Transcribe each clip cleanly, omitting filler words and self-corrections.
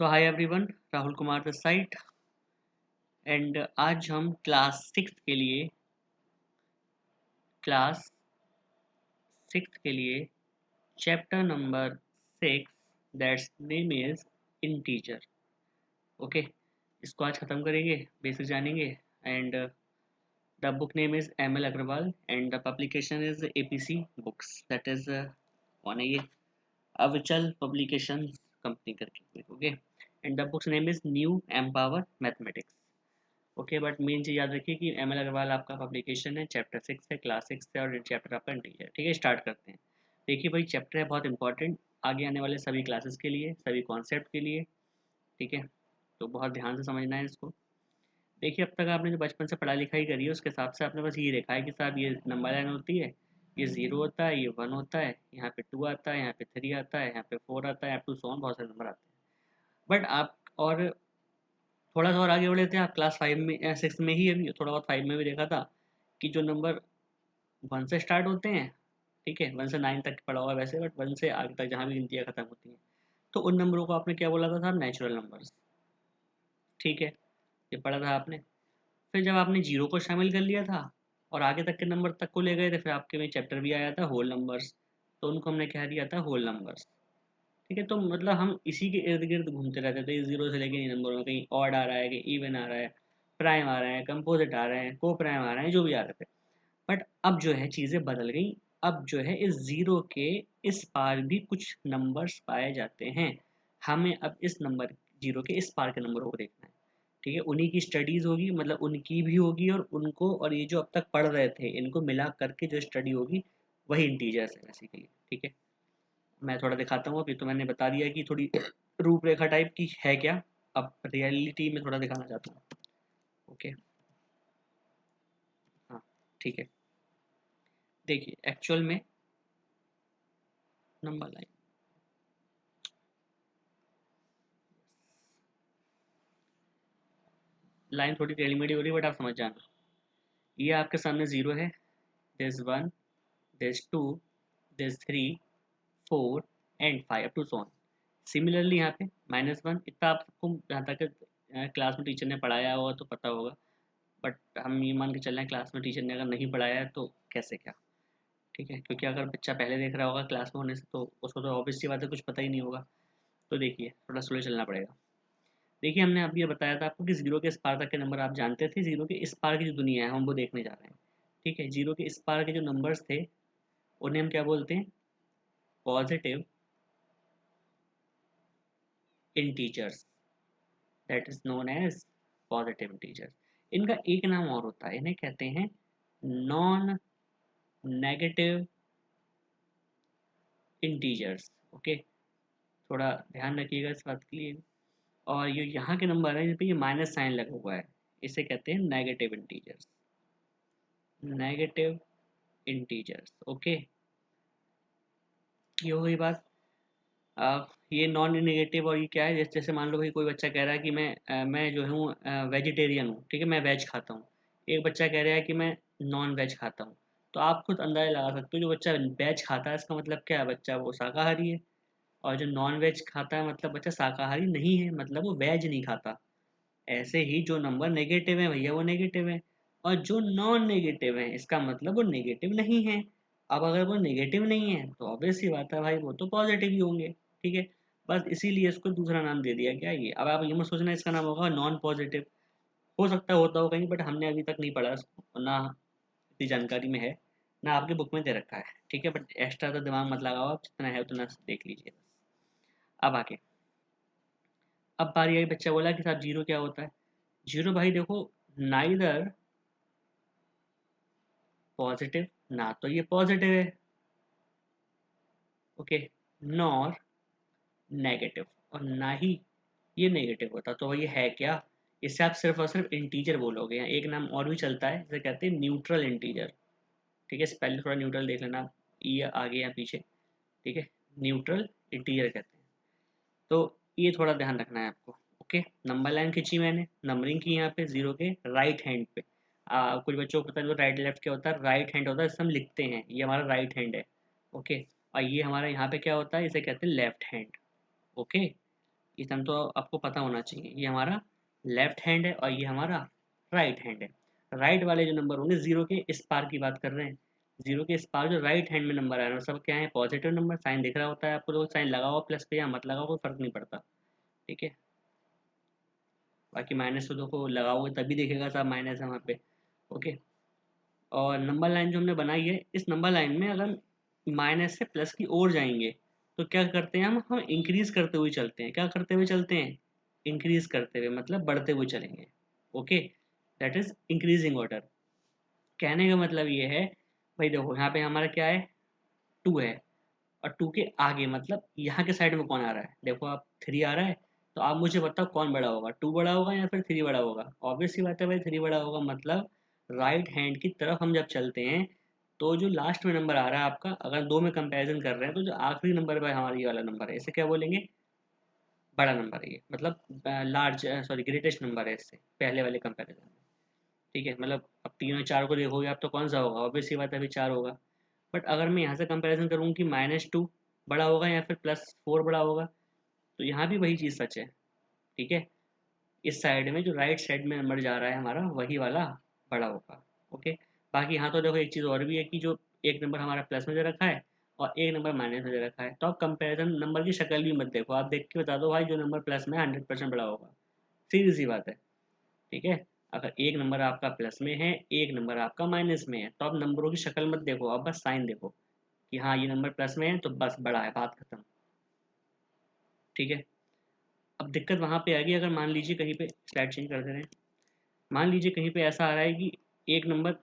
So hi everyone, Rahul Kumar the side. And आज हम class six के लिए chapter number 6 that's name is integer. Okay, इसको आज ख़त्म करेंगे, बेसिक जानेंगे। And the book name is M L Agarwal and the publication is APC books, that is कौन है ये, अविचल पब्लिकेशन कंपनी करके। Okay, and the books name is New Empower Mathematics. Okay, but main चीज़ याद रखिए कि एम एल अग्रवाल आपका publication है, चैप्टर 6 है, क्लास 6 है, और चैप्टर आपका इंटीजर। ठीक है, स्टार्ट करते हैं। देखिए भाई, चैप्टर है बहुत इंपॉर्टेंट आगे आने वाले सभी क्लासेस के लिए, सभी कॉन्सेप्ट के लिए। ठीक है, तो बहुत ध्यान से समझना है इसको। देखिए, अब तक आपने जो बचपन से पढ़ाई लिखाई करी है उसके हिसाब से आपने बस ये देखा है कि साहब ये नंबर लाइन होती है, ये 0 होता है, ये 1 होता है, यहाँ पे 2 आता है, यहाँ पे 3 आता है, यहाँ पे 4 आता है, अप टू सो ऑन, बहुत सारे नंबर आते हैं। बट आप और थोड़ा सा और आगे बढ़े थे आप क्लास 5 में, 6 में ही, अभी थोड़ा बहुत 5 में भी देखा था कि जो नंबर 1 से स्टार्ट होते हैं, ठीक है, 1 से 9 तक पढ़ा हुआ है वैसे, बट 1 से आगे तक जहाँ भी गिनतियाँ खत्म होती हैं, तो उन नंबरों को आपने क्या बोला था साहब, नेचुरल नंबर्स। ठीक है, ये पढ़ा था आपने। फिर जब आपने जीरो को शामिल कर लिया था और आगे तक के नंबर तक को ले गए थे, फिर आपके में चैप्टर भी आया था होल नंबर्स, तो उनको हमने क्या दिया था, होल नंबर्स। ठीक है, तो मतलब हम इसी के इर्द गिर्द घूमते रहते थे, जीरो से लेके इन नंबरों में, कहीं ऑड आ रहा है, कहीं इवन आ रहा है, प्राइम आ रहे हैं, कंपोजिट आ रहे हैं, को प्राइम आ रहे हैं, जो भी आ रहे थे। बट अब जो है चीज़ें बदल गई। अब जो है इस जीरो के इस पार भी कुछ नंबर्स पाए जाते हैं। हमें अब इस नंबर जीरो के इस पार के नंबरों को देखना है। ठीक है, उन्हीं की स्टडीज़ होगी, मतलब उनकी भी होगी, और उनको और ये जो अब तक पढ़ रहे थे इनको मिला करके जो स्टडी होगी वही इंटीजर्स है बेसिकली। ठीक है, मैं थोड़ा दिखाता हूँ। अभी तो मैंने बता दिया कि थोड़ी रूपरेखा टाइप की है क्या, अब रियलिटी में थोड़ा दिखाना चाहता हूँ। ओके, हाँ, ठीक है। देखिए एक्चुअल में नंबर लाइन, लाइन थोड़ी टेढ़ी-मेढ़ी हो रही है बट आप समझ जाना। ये आपके सामने जीरो है, this 1, this 2, this 3, 4 and 5 up to so on. Similarly यहाँ पे -1, इतना आपको जहाँ तक क्लास में टीचर ने पढ़ाया होगा तो पता होगा, बट हम ये मान के चल रहे हैं क्लास में टीचर ने अगर नहीं पढ़ाया है तो कैसे क्या। ठीक है, क्योंकि अगर बच्चा पहले देख रहा होगा क्लास में होने से तो उसको तो ऑब्वियस सी बात है, कुछ पता ही नहीं होगा। तो देखिए थोड़ा स्लो चलना पड़ेगा। देखिए, हमने अभी ये बताया था आपको कि जीरो के इस पार तक के नंबर आप जानते थे, जीरो के इस पार की जो दुनिया है हम वो देखने जा रहे हैं। ठीक है, जीरो के इस पार के जो नंबर्स थे उन्हें हम क्या बोलते हैं, positive integers, that is known as positive integers. इनका एक नाम और होता है, इन्हें कहते हैं नॉन नेगेटिव इंटीजर्स। ओके, थोड़ा ध्यान रखिएगा इस बात के लिए। और ये यहाँ के नंबर है जिन पे ये माइनस साइन लगा हुआ है, इसे कहते हैं negative integers, negative integers. Okay, ये हो गई बात। ये नॉन नेगेटिव, और ये क्या है, जैसे जैसे मान लो भाई कोई बच्चा कह रहा है कि मैं जो हूँ वेजिटेरियन हूँ, ठीक है, मैं वेज खाता हूँ। एक बच्चा कह रहा है कि मैं नॉन वेज खाता हूँ। तो आप खुद अंदाजा लगा सकते हो, जो बच्चा वेज खाता है इसका मतलब क्या है, बच्चा वो शाकाहारी है। और जो नॉन वेज खाता है मतलब बच्चा शाकाहारी नहीं है, मतलब वो वेज नहीं खाता। ऐसे ही जो नंबर नेगेटिव है भैया वो नेगेटिव है, और जो नॉन नेगेटिव है इसका मतलब वो नेगेटिव नहीं है। अब अगर वो नेगेटिव नहीं है तो ऑब्वियस सी बात है भाई, वो तो पॉजिटिव ही होंगे। ठीक है, बस इसीलिए इसको दूसरा नाम दे दिया गया ये। अब आप ये मत सोचना इसका नाम होगा नॉन पॉजिटिव, हो सकता है होता हो कहीं, बट हमने अभी तक नहीं पढ़ा इसको, ना इतनी जानकारी में है, ना आपकी बुक में दे रखा है। ठीक है, बट एक्स्ट्रा तो दिमाग मत लगाओ, आप जितना है उतना देख लीजिए बस। अब आगे, अब बारी आई, बच्चा बोला कि साहब जीरो क्या होता है। जीरो भाई देखो, नाइदर पॉजिटिव, ना तो ये पॉजिटिव है, ओके, नॉर नेगेटिव, और ना ही ये नेगेटिव होता। तो ये है क्या, इससे आप सिर्फ और सिर्फ इंटीजर बोलोगे। यहाँ एक नाम और भी चलता है, जिसे कहते हैं न्यूट्रल इंटीजर। ठीक है, पहले थोड़ा न्यूट्रल देख लेना, ये आगे या पीछे। ठीक है, न्यूट्रल इंटीजर कहते हैं। तो ये थोड़ा ध्यान रखना है आपको। ओके, नंबर लाइन खींची मैंने, नंबरिंग की यहाँ पे जीरो के राइट हैंड पे। कुछ बच्चों को पता है राइट लेफ्ट क्या होता है, राइट हैंड होता है, जिसे हम लिखते हैं, ये हमारा राइट हैंड है। ओके, और ये हमारा यहाँ पे क्या होता है, इसे कहते हैं लेफ्ट हैंड। ओके, ये सम तो आपको पता होना चाहिए। ये हमारा लेफ्ट हैंड है और ये हमारा राइट हैंड है। राइट वाले जो नंबर होंगे, जीरो के इस पार की बात कर रहे हैं, जीरो के इस पार जो राइट हैंड में नंबर आ रहे हैं सब क्या है, पॉजिटिव नंबर। साइन दिख रहा होता है आपको, तो साइन लगा हुआ प्लस पे या मत लगाओ कोई फर्क नहीं पड़ता, ठीक है। बाकी माइनस तो देखो लगाओगे तभी दिखेगा साहब माइनस है वहाँ पे, ओके। और नंबर लाइन जो हमने बनाई है, इस नंबर लाइन में अगर माइनस से प्लस की ओर जाएंगे तो क्या करते हैं हम इंक्रीज करते हुए चलते हैं। क्या करते हुए चलते हैं? इंक्रीज करते हुए, मतलब बढ़ते हुए चलेंगे, okay. That is increasing order. कहने का मतलब ये है, भाई देखो यहाँ पे हमारा क्या है, टू है, और टू के आगे मतलब यहाँ के साइड में कौन आ रहा है, देखो आप थ्री आ रहा है। तो आप मुझे बताओ कौन बड़ा होगा, टू बड़ा होगा या फिर थ्री बड़ा होगा? ऑब्वियस सी बात है भाई, थ्री बड़ा होगा। मतलब राइट हैंड की तरफ हम जब चलते हैं तो जो लास्ट में नंबर आ रहा है आपका, अगर दो में कंपैरिजन कर रहे हैं तो जो आखिरी नंबर पर हमारा ये वाला नंबर है, इसे क्या बोलेंगे? बड़ा नंबर है ये, मतलब लार्ज, सॉरी ग्रेटेस्ट नंबर है इससे पहले वाले कंपैरिजन में, ठीक है। मतलब अब तीन और चार को देखोगे आप तो कौन सा होगा, ऑब्वियस सी बात है अभी चार होगा। बट अगर मैं यहाँ से कंपैरिजन करूँ कि माइनस टू बड़ा होगा या फिर प्लस फोर बड़ा होगा, तो यहाँ भी वही चीज़ सच है, ठीक है। इस साइड में जो राइट साइड में नंबर जा रहा है हमारा, वही वाला बड़ा होगा, ओके। बाकी यहाँ तो देखो एक चीज़ और भी है कि जो एक नंबर हमारा प्लस में दे रखा है और एक नंबर माइनस में दे रखा है, तो आप कंपैरिजन नंबर की शक्ल भी मत देखो, आप देख के बता दो भाई जो नंबर प्लस में 100% बड़ा होगा। सीधी सी बात है, ठीक है। अगर एक नंबर आपका प्लस में है, एक नंबर आपका माइनस में है, तो आप नंबरों की शक्ल मत देखो, आप बस साइन देखो कि हाँ ये नंबर प्लस में है तो बस बड़ा है, बात खत्म, ठीक है। अब दिक्कत वहाँ पे आ गई, अगर मान लीजिए कहीं पे, स्लाइड चेंज कर दे रहे हैं, मान लीजिए कहीं पे ऐसा आ रहा है कि एक नंबर,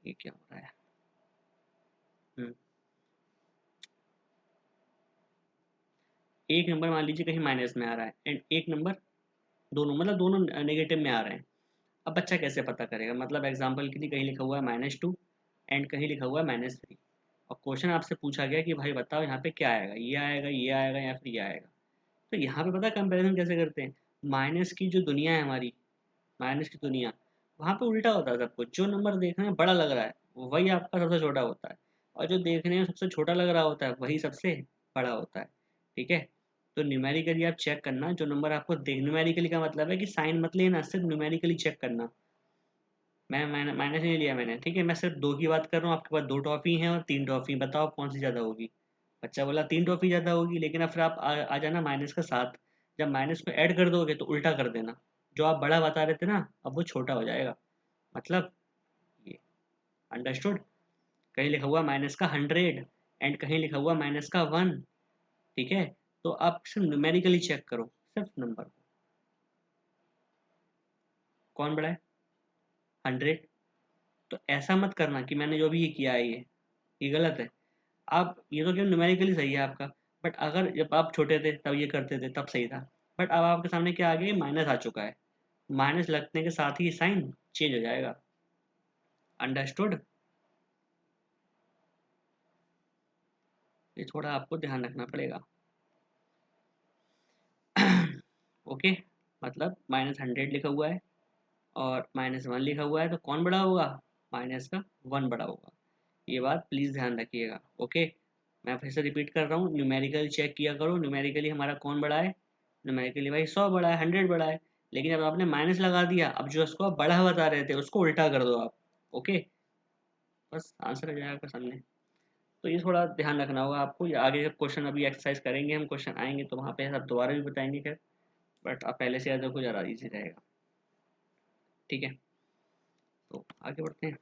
ये क्या हो रहा है, हम्म, एक नंबर मान लीजिए कहीं माइनस में आ रहा है एंड एक नंबर, दोनों मतलब दोनों नेगेटिव में आ रहे हैं। अब बच्चा कैसे पता करेगा? मतलब एग्जांपल के लिए कहीं लिखा हुआ है माइनस टू एंड कहीं लिखा हुआ है माइनस थ्री, और क्वेश्चन आपसे पूछा गया कि भाई बताओ यहाँ पे क्या आएगा, ये आएगा, ये आएगा या फिर ये आएगा। तो यहाँ पे पता कंपैरिजन कैसे करते हैं? माइनस की जो दुनिया है हमारी, माइनस की दुनिया, वहाँ पे उल्टा होता है सब कुछ। जो नंबर देखने में बड़ा लग रहा है वही आपका सबसे छोटा होता है, और जो देखने में सबसे छोटा लग रहा होता है वही सबसे बड़ा होता है, ठीक है। तो न्यूमेरिकली आप चेक करना, जो नंबर आपको देख, न्यूमेरिकली का मतलब है कि साइन मत लेना, सिर्फ न्यूमेरिकली चेक करना। मैंने माइनस नहीं लिया मैंने, ठीक है। मैं सिर्फ दो की बात कर रहा हूँ, आपके पास दो टॉफ़ी हैं और तीन टॉफ़ी, बताओ कौन सी ज़्यादा होगी? बच्चा बोला तीन टॉफ़ी ज़्यादा होगी, लेकिन अब फिर आप आ जाना माइनस का साथ। जब माइनस को ऐड कर दोगे तो उल्टा कर देना, जो आप बड़ा बता रहे थे ना अब वो छोटा हो जाएगा, मतलब ये, अंडरस्टूड। कहीं लिखा हुआ माइनस का 100 एंड कहीं लिखा हुआ माइनस का 1, ठीक है। तो आप सिर्फ न्यूमेरिकली चेक करो, सिर्फ नंबर को, कौन बड़ा है? 100। तो ऐसा मत करना कि मैंने जो भी ये किया है ये गलत है। आप ये तो क्या न्यूमेरिकली सही है आपका, बट अगर जब आप छोटे थे तब ये करते थे तब सही था। बट अब आपके सामने क्या आ गया, माइनस आ चुका है, माइनस लगने के साथ ही साइन चेंज हो जाएगा, अंडरस्टूड। ये थोड़ा आपको ध्यान रखना पड़ेगा। ओके, मतलब -100 लिखा हुआ है और -1 लिखा हुआ है, तो कौन बड़ा होगा? माइनस का 1 बड़ा होगा। ये बात प्लीज़ ध्यान रखिएगा, ओके। मैं फिर से रिपीट कर रहा हूँ, न्यूमेरिकल चेक किया करो, न्यूमेरिकली हमारा कौन बड़ा है? न्यूमेरिकली भाई 100 बड़ा है, 100 बड़ा है। लेकिन अब आपने माइनस लगा दिया, अब जो उसको आप बड़ा बता रहे थे उसको उल्टा कर दो आप, ओके। बस आंसर आ जाएगा आपके सामने। तो ये थोड़ा ध्यान रखना होगा आपको, ये आगे जब क्वेश्चन अभी एक्सरसाइज करेंगे, हम क्वेश्चन आएंगे तो वहाँ पे सब दोबारा भी बताएंगे खैर, बट आप पहले से याद रखो, ज़्यादा ईजी रहेगा, ठीक है। तो आगे बढ़ते हैं।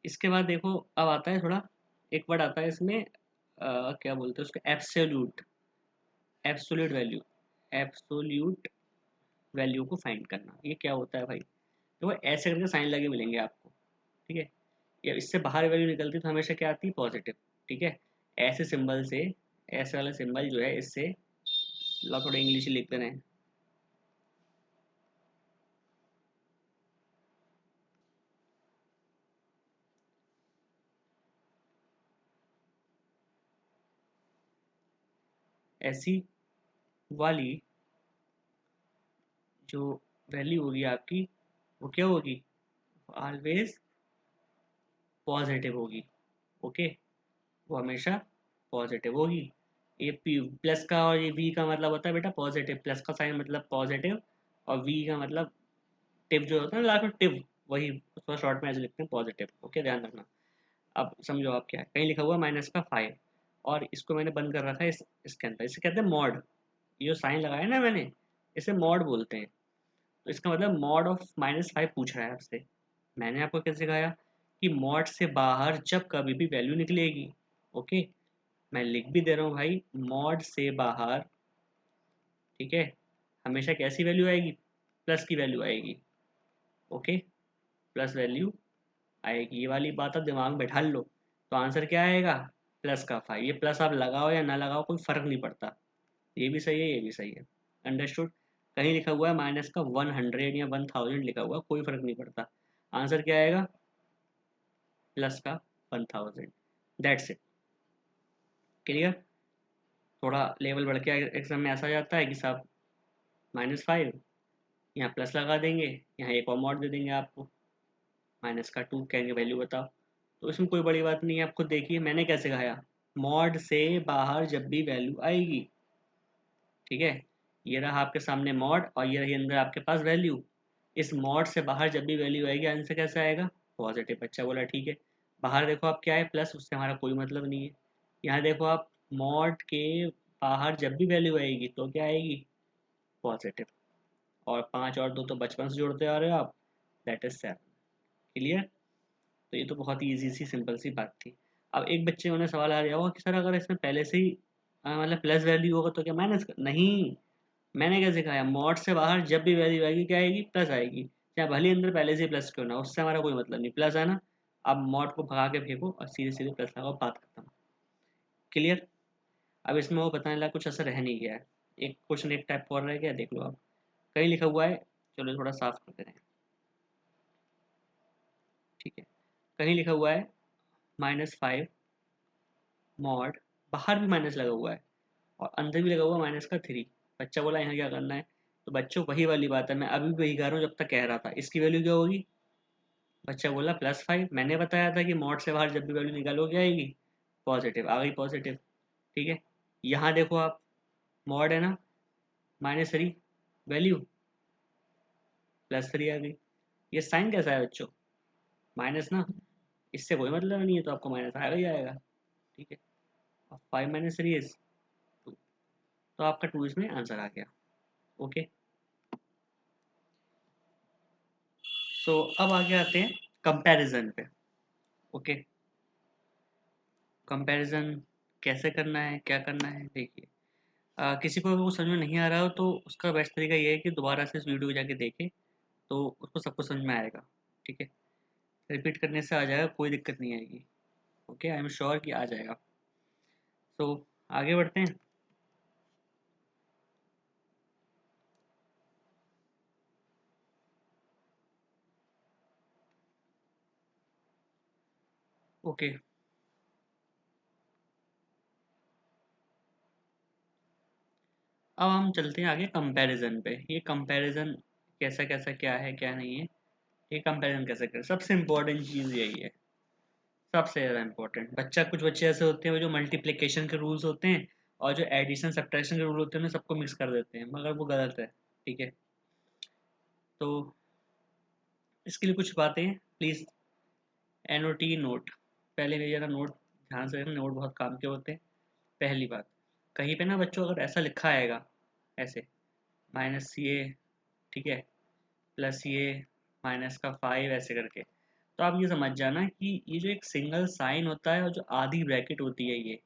इसके बाद देखो अब आता है थोड़ा, एक वर्ड आता है इसमें, क्या बोलते हैं उसको, absolute, absolute value, absolute value को फाइंड करना। ये क्या होता है भाई? तो ऐसे करके साइन लगे मिलेंगे आपको, ठीक है। या इससे बाहर वैल्यू निकलती तो हमेशा क्या आती है? पॉजिटिव, ठीक है। ऐसे सिंबल से, ऐसे वाला सिंबल जो है इससे, लो थोड़ा इंग्लिश लिखते रहे, ऐसी वाली जो वैल्यू होगी आपकी, वो क्या होगी? ऑलवेज पॉजिटिव होगी, ओके। वो हमेशा पॉजिटिव होगी। ये प्लस का और ये वी का मतलब होता है बेटा पॉजिटिव, प्लस का साइन मतलब पॉजिटिव, और वी का मतलब टिप जो होता है ना लास्ट में टिप, वही उसको शॉर्ट में ऐसे लिखते हैं पॉजिटिव। ओके, ध्यान रखना। अब समझो आप क्या है, कहीं लिखा हुआ -5 और इसको मैंने बंद कर रखा है इसके अंदर, इसे कहते हैं मॉड। ये जो साइन लगाया ना मैंने, इसे मॉड बोलते हैं। तो इसका मतलब मॉड ऑफ -5 पूछ रहा है आपसे। मैंने आपको क्या सिखाया कि मॉड से बाहर जब कभी भी वैल्यू निकलेगी, ओके, मैं लिख भी दे रहा हूँ भाई, मॉड से बाहर, ठीक है, हमेशा कैसी वैल्यू आएगी, प्लस की वैल्यू आएगी। ओके, प्लस वैल्यू आएगी, ये वाली बात आप दिमाग में बैठा लो। तो आंसर क्या आएगा, +5। ये प्लस आप लगाओ या ना लगाओ कोई फर्क नहीं पड़ता, ये भी सही है ये भी सही है। अंडरस्टूड। कहीं लिखा हुआ है -100 या 1000 लिखा हुआ है, कोई फर्क नहीं पड़ता, आंसर क्या आएगा, +1000। That's it. क्लियर। थोड़ा लेवल बढ़ के एग्जाम में ऐसा आ जाता है कि साहब -5, यहाँ प्लस लगा देंगे, यहाँ एक और मॉड दे देंगे आपको, -2 कहेंगे वैल्यू बताओ। तो इसमें कोई बड़ी बात नहीं है, आप खुद देखिए मैंने कैसे सिखाया। मॉड से बाहर जब भी वैल्यू आएगी, ठीक है, ये रहा आपके सामने मॉड और ये रही अंदर आपके पास वैल्यू। इस मॉड से बाहर जब भी वैल्यू आएगी आंसर कैसा आएगा, पॉजिटिव। बच्चा बोला ठीक है। बाहर देखो आप क्या है, प्लस, उससे हमारा कोई मतलब नहीं है। यहाँ देखो आप, मॉड के बाहर जब भी वैल्यू आएगी तो क्या आएगी, पॉजिटिव। और 5 और 2 तो बचपन से जोड़ते आ रहे हो आप, दैट इज 7। क्लियर। तो ये तो बहुत ही ईजी सी सिंपल सी बात थी। अब एक बच्चे में सवाल आ गया होगा कि सर अगर इसमें पहले से ही मतलब प्लस वैल्यू होगा तो क्या माइनस नहीं, मैंने क्या सिखाया, मॉड से बाहर जब भी वैल्यू आएगी क्या आएगी, प्लस आएगी, चाहे भले ही अंदर पहले से ही प्लस क्यों ना, उससे हमारा कोई मतलब नहीं, प्लस है ना। अब मॉड को भगा के फेंको और सीधे सीधे प्लस लगाओ, बात खत्म। क्लियर। अब इसमें वो बताने लगा कुछ असर रह नहीं गया है। एक क्वेश्चन एक टाइप और रह गया, देख लो आप। कहीं लिखा हुआ है, चलो थोड़ा साफ करते हैं, ठीक है। कहीं लिखा हुआ है -5 मॉड, बाहर भी माइनस लगा हुआ है और अंदर भी लगा हुआ है -3। बच्चा बोला यहाँ क्या करना है, तो बच्चों वही वाली बात है, मैं अभी भी वही कह रहा हूँ जब तक कह रहा था, इसकी वैल्यू क्या होगी। बच्चा बोला +5, मैंने बताया था कि मॉड से बाहर जब भी वैल्यू निकालोगे आएगी पॉजिटिव, आ गई पॉजिटिव। ठीक है। यहाँ देखो आप, मॉड है ना, -3, वैल्यू +3 आ गई। ये साइन कैसा है बच्चों, माइनस ना, इससे कोई मतलब नहीं है, तो आपको माइनस आएगा ही आएगा। ठीक है। अब 5 - 3 इज 2, तो आपका 2 इसमें आंसर आ गया। ओके। सो अब आगे आते हैं कंपैरिजन पे। ओके, कंपैरिजन कैसे करना है, क्या करना है, देखिए। किसी को वो समझ में नहीं आ रहा हो तो उसका बेस्ट तरीका ये है कि दोबारा से इस वीडियो को जाके देखे, तो उसको सब कुछ समझ में आएगा। ठीक है। रिपीट करने से आ जाएगा, कोई दिक्कत नहीं आएगी। ओके, आई एम श्योर कि आ जाएगा। तो आगे बढ़ते हैं। ओके, अब हम चलते हैं आगे कंपैरिजन पे। ये कंपैरिजन कैसा कैसा क्या है क्या नहीं है, ये कंपैरिजन कैसे करें, सबसे इम्पोर्टेंट चीज़ यही है, सबसे ज़्यादा इम्पोर्टेंट। बच्चे कुछ ऐसे होते हैं वो जो मल्टीप्लिकेशन के रूल्स होते हैं और जो एडिशन सब्ट्रैक्शन के रूल होते हैं ना, सबको मिक्स कर देते हैं, मगर वो गलत है। ठीक है। तो इसके लिए कुछ बातें प्लीज़, एनओटी नोट, पहले मेरी जरा नोट ध्यान से रखना, नोट बहुत काम के होते हैं। पहली बात, कहीं पे ना बच्चों अगर ऐसा लिखा आएगा, ऐसे माइनस ये, ठीक है, प्लस ये, -5 ऐसे करके, तो आप ये समझ जाना कि ये जो एक सिंगल साइन होता है और जो आधी ब्रैकेट होती है ये,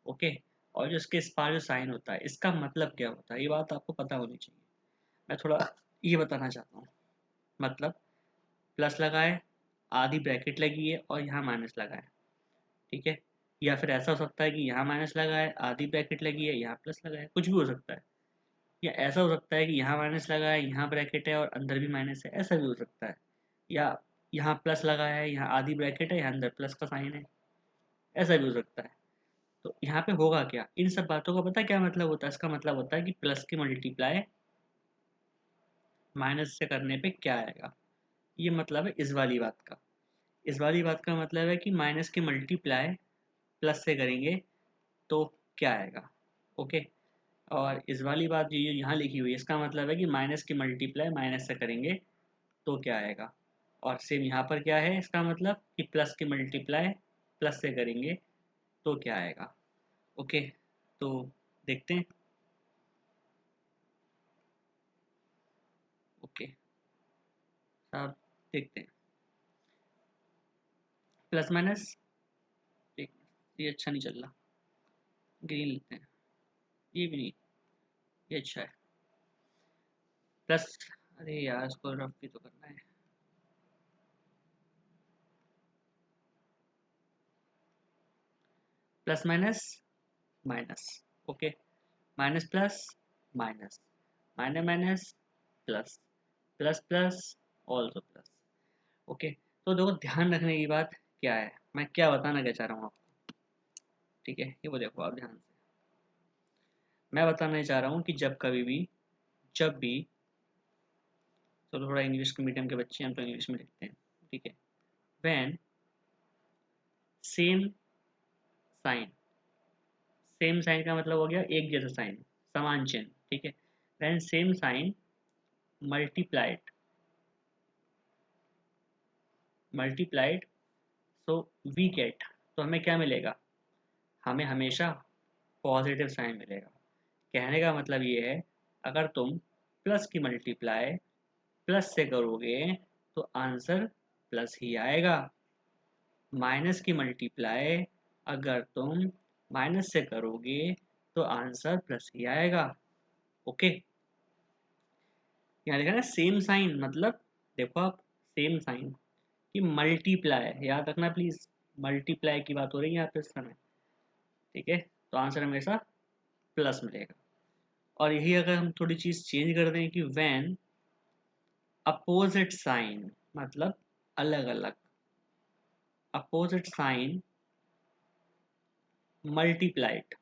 ओके, और जो इसके इस पार जो साइन होता है, इसका मतलब क्या होता है, ये बात आपको पता होनी चाहिए। मैं थोड़ा ये बताना चाहता हूँ। मतलब प्लस लगा है, आधी ब्रैकेट लगी है और यहाँ माइनस लगा है, ठीक है। या फिर ऐसा हो सकता है कि यहाँ माइनस लगा है, आधी ब्रैकेट लगी है, यहाँ प्लस लगा है, कुछ भी हो सकता है। या ऐसा हो सकता है कि यहाँ माइनस लगा है, यहाँ ब्रैकेट है और अंदर भी माइनस है, ऐसा भी हो सकता है। या यहाँ प्लस लगा है, यहाँ आधी ब्रैकेट है, यहाँ अंदर प्लस का साइन है, ऐसा भी हो सकता है। तो यहाँ पे होगा क्या, इन सब बातों का पता क्या मतलब होता है, इसका मतलब होता है कि प्लस की मल्टीप्लाई माइनस से करने पे क्या आएगा, ये मतलब है इस वाली बात का। इस वाली बात का मतलब है कि माइनस की मल्टीप्लाई प्लस से करेंगे तो क्या आएगा। ओके। और इस वाली बात जो ये यहाँ लिखी हुई है इसका मतलब है कि माइनस की मल्टीप्लाई माइनस से करेंगे तो क्या आएगा। और सेम यहाँ पर क्या है, इसका मतलब कि प्लस की मल्टीप्लाई प्लस से करेंगे तो क्या आएगा। ओके, तो देखते हैं। ओके, अब देखते हैं प्लस माइनस। एक, ये अच्छा नहीं चल रहा, ग्रीन लेते हैं। ये भी नहीं, ये अच्छा है प्लस। अरे यार इसको रफ भी तो करना है। Plus minus minus. Okay, minus plus minus, minus minus plus, plus plus also plus. Okay, तो देखो ध्यान रखने की बात क्या है, मैं क्या बताना क्या चाह रहा हूँ आपको। ठीक है, ये वो देखो आप ध्यान से, मैं बताना चाह रहा हूँ कि जब कभी भी, जब भी, चलो थोड़ा इंग्लिश के मीडियम के बच्चे हैं हम तो इंग्लिश में लिखते हैं। ठीक है, when same sign, same sign का मतलब हो गया एक जैसा साइन, समान चिन्ह। ठीक है, when same sign multiplied, multiplied so we get, तो हमें क्या मिलेगा, हमें हमेशा पॉजिटिव साइन मिलेगा। कहने का मतलब ये है, अगर तुम प्लस की मल्टीप्लाई प्लस से करोगे तो आंसर प्लस ही आएगा। माइनस की मल्टीप्लाई अगर तुम माइनस से करोगे तो आंसर प्लस ही आएगा। ओके, यहाँ लिखा है ना सेम साइन, मतलब देखो आप, सेम साइन की मल्टीप्लाई, याद रखना प्लीज, मल्टीप्लाई की बात हो रही है यहाँ पे इस समय। ठीक है, तो आंसर हमेशा प्लस मिलेगा। और यही अगर हम थोड़ी चीज चेंज कर दें कि व्हेन अपोजिट साइन, मतलब अलग अलग, अपोजिट साइन मल्टीप्लाइड,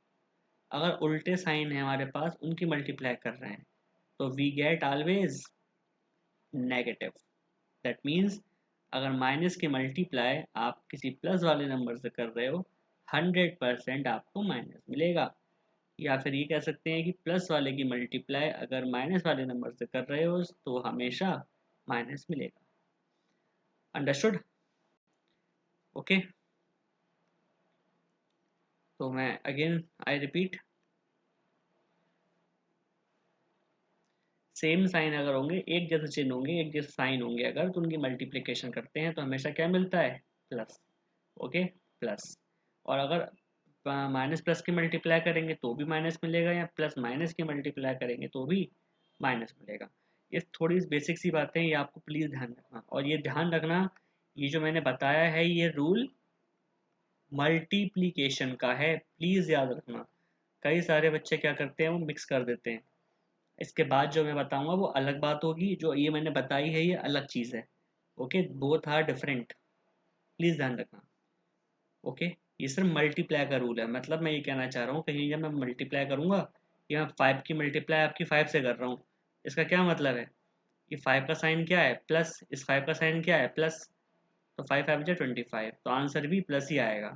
अगर उल्टे साइन है हमारे पास उनकी मल्टीप्लाई कर रहे हैं तो we get always negative. That means अगर माइनस की मल्टीप्लाई आप किसी प्लस वाले नंबर से कर रहे हो 100% आपको माइनस मिलेगा। या फिर ये कह सकते हैं कि प्लस वाले की मल्टीप्लाई अगर माइनस वाले नंबर से कर रहे हो तो हमेशा माइनस मिलेगा। अंडरस्टूड। ओके, तो मैं again I repeat, same sign अगर होंगे, एक जैसे चिन्ह होंगे, एक जैसे साइन होंगे अगर, तो उनकी मल्टीप्लिकेशन करते हैं तो हमेशा क्या मिलता है, प्लस। Okay, plus. और अगर माइनस प्लस की मल्टीप्लाई करेंगे तो भी माइनस मिलेगा, या प्लस माइनस की मल्टीप्लाई करेंगे तो भी माइनस मिलेगा। ये थोड़ी बेसिक सी बातें, ये आपको प्लीज़ ध्यान रखना। और ये ध्यान रखना, ये जो मैंने बताया है ये रूल मल्टीप्लिकेशन का है, प्लीज़ याद रखना। कई सारे बच्चे क्या करते हैं, वो मिक्स कर देते हैं। इसके बाद जो मैं बताऊंगा वो अलग बात होगी, जो ये मैंने बताई है ये अलग चीज़ है। Okay, both are different, please ध्यान रखना। ओके, ये सिर्फ मल्टीप्लाई का रूल है, मतलब मैं ये कहना चाह रहा हूँ कहीं जब मैं मल्टीप्लाई करूँगा, या 5 की मल्टीप्लाई आपकी 5 से कर रहा हूँ, इसका क्या मतलब है कि 5 का साइन क्या है, प्लस, इस 5 का साइन क्या है, प्लस। तो 5 5 जा 25, तो आंसर भी प्लस ही आएगा।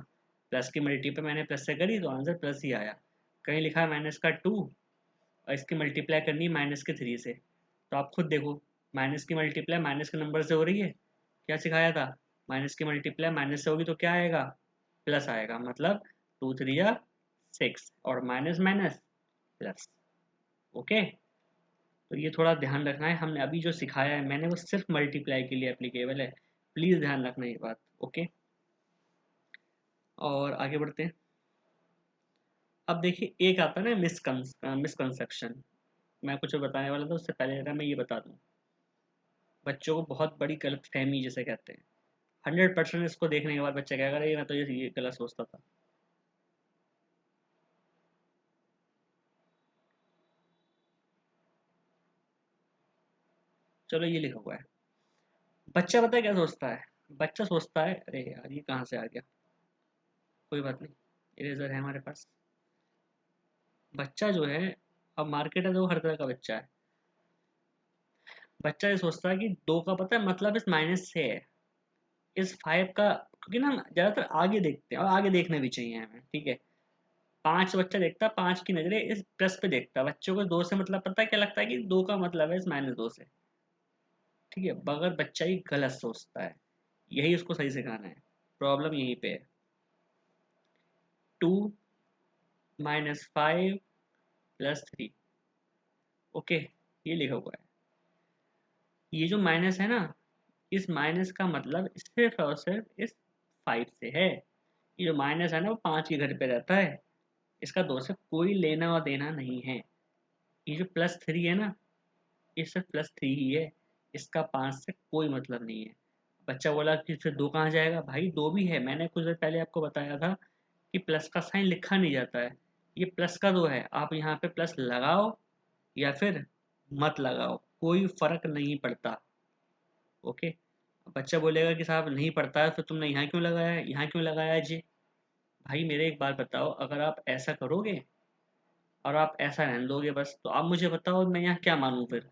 प्लस की मल्टीप्लाई मैंने प्लस से करी तो आंसर प्लस ही आया। कहीं लिखा है माइनस का 2 और इसकी मल्टीप्लाई करनी है माइनस के 3 से, तो आप खुद देखो, माइनस की मल्टीप्लाई माइनस के नंबर से हो रही है, क्या सिखाया था, माइनस की मल्टीप्लाई माइनस से होगी तो क्या आएगा, प्लस आएगा। मतलब 2 3 या 6, और माइनस माइनस प्लस। ओके, तो ये थोड़ा ध्यान रखना है, हमने अभी जो सिखाया है मैंने वो सिर्फ मल्टीप्लाई के लिए एप्लीकेबल है, प्लीज़ ध्यान रखना ये बात। ओके, और आगे बढ़ते हैं। अब देखिए एक आता है ना मिसकंसेप्शन, मैं कुछ बताने वाला था उससे पहले जरा मैं ये बता दूं, बच्चों को बहुत बड़ी गलत फहमी जिसे कहते हैं। 100% इसको देखने के बाद बच्चा क्या करेगा, मैं तो ये गलत सोचता था। चलो ये लिखा हुआ है, बच्चा पता है क्या सोचता है, बच्चा सोचता है अरे यार ये कहाँ से आ गया, कोई बात नहीं, इरेजर है हमारे पास। बच्चा जो है, अब मार्केट है तो हर तरह का बच्चा है, बच्चा ये सोचता है कि 2 का पता है मतलब इस माइनस से है, इस 5 का, क्योंकि ना हम ज़्यादातर आगे देखते हैं और आगे देखना भी चाहिए हमें। ठीक है, 5 बच्चा देखता है, 5 की नजरें इस प्लस पे देखता है, बच्चों को 2 से मतलब पता है क्या लगता है कि 2 का मतलब है इस -2 से। ठीक है, मगर बच्चा ही गलत सोचता है, यही उसको सही सिखाना है, प्रॉब्लम यहीं पे है। 2 -5 +3। ओके, ये लिखा हुआ है। ये जो माइनस है ना, इस माइनस का मतलब सिर्फ और सिर्फ इस 5 से है। ये जो माइनस है ना वो 5 के घर पे रहता है, इसका 2 से कोई लेना और देना नहीं है। ये जो +3 है ना, ये सिर्फ +3 ही है, इसका 5 से कोई मतलब नहीं है। बच्चा बोला कि फिर 2 कहाँ जाएगा? भाई 2 भी है, मैंने कुछ देर पहले आपको बताया था कि प्लस का साइन लिखा नहीं जाता है, ये प्लस का 2 है, आप यहाँ पे प्लस लगाओ या फिर मत लगाओ, कोई फर्क नहीं पड़ता। ओके, बच्चा बोलेगा कि साहब नहीं पड़ता है, फिर तुमने यहाँ क्यों लगाया है, यहाँ क्यों लगाया है जी? भाई मेरे एक बात बताओ, अगर आप ऐसा करोगे और आप ऐसा रहने दोगे बस, तो आप मुझे बताओ मैं यहाँ क्या मानूँ फिर?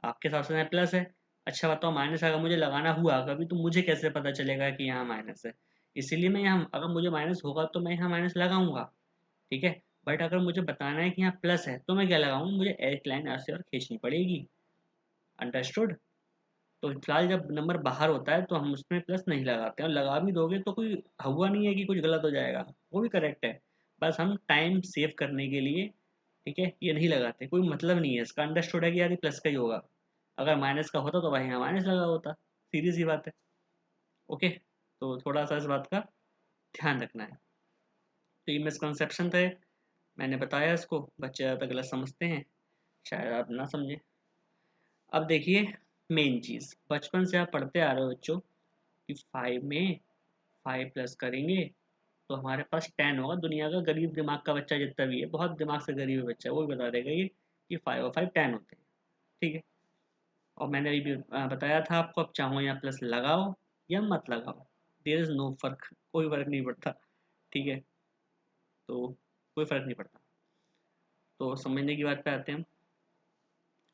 आपके हिसाब से यहाँ प्लस है, अच्छा बताओ माइनस अगर मुझे लगाना हुआ कभी, तो मुझे कैसे पता चलेगा कि यहाँ माइनस है? इसीलिए मैं यहाँ, अगर मुझे माइनस होगा तो मैं यहाँ माइनस लगाऊंगा, ठीक है। बट अगर मुझे बताना है कि यहाँ प्लस है तो मैं क्या लगाऊँ? मुझे एक लाइन ऐसे और खींचनी पड़ेगी। अंडरस्टूड? तो फिलहाल जब नंबर बाहर होता है तो हम उसमें प्लस नहीं लगाते हैं, और लगा भी दोगे तो कोई हुआ नहीं है कि कुछ गलत हो जाएगा, वो भी करेक्ट है। बस हम टाइम सेव करने के लिए, ठीक है, ये नहीं लगाते, कोई मतलब नहीं है इसका। अंडरस्टूड है कि यार ये प्लस का ही होगा, अगर माइनस का होता तो भाई यहाँ माइनस लगा होता, सीधी सी बात है। ओके, तो थोड़ा सा इस बात का ध्यान रखना है। तो ये मिसकंसेप्शन थे, मैंने बताया इसको, बच्चे ज़्यादा गलत समझते हैं, शायद आप ना समझें। अब देखिए, मेन चीज़ बचपन से आप पढ़ते आ रहे हो बच्चों कि 5 में 5 प्लस करेंगे तो हमारे पास 10 होगा। दुनिया का गरीब दिमाग का बच्चा जितना भी है, बहुत दिमाग से गरीब बच्चा है, वो भी बता देगा ये कि 5 और 5 10 होते हैं। ठीक है, और मैंने अभी भी बताया था आपको, अब चाहो यहाँ प्लस लगाओ या मत लगाओ, देयर इज़ नो फर्क, कोई फर्क नहीं पड़ता। ठीक है, तो कोई फर्क नहीं पड़ता। तो समझने की बात पे आते हैं।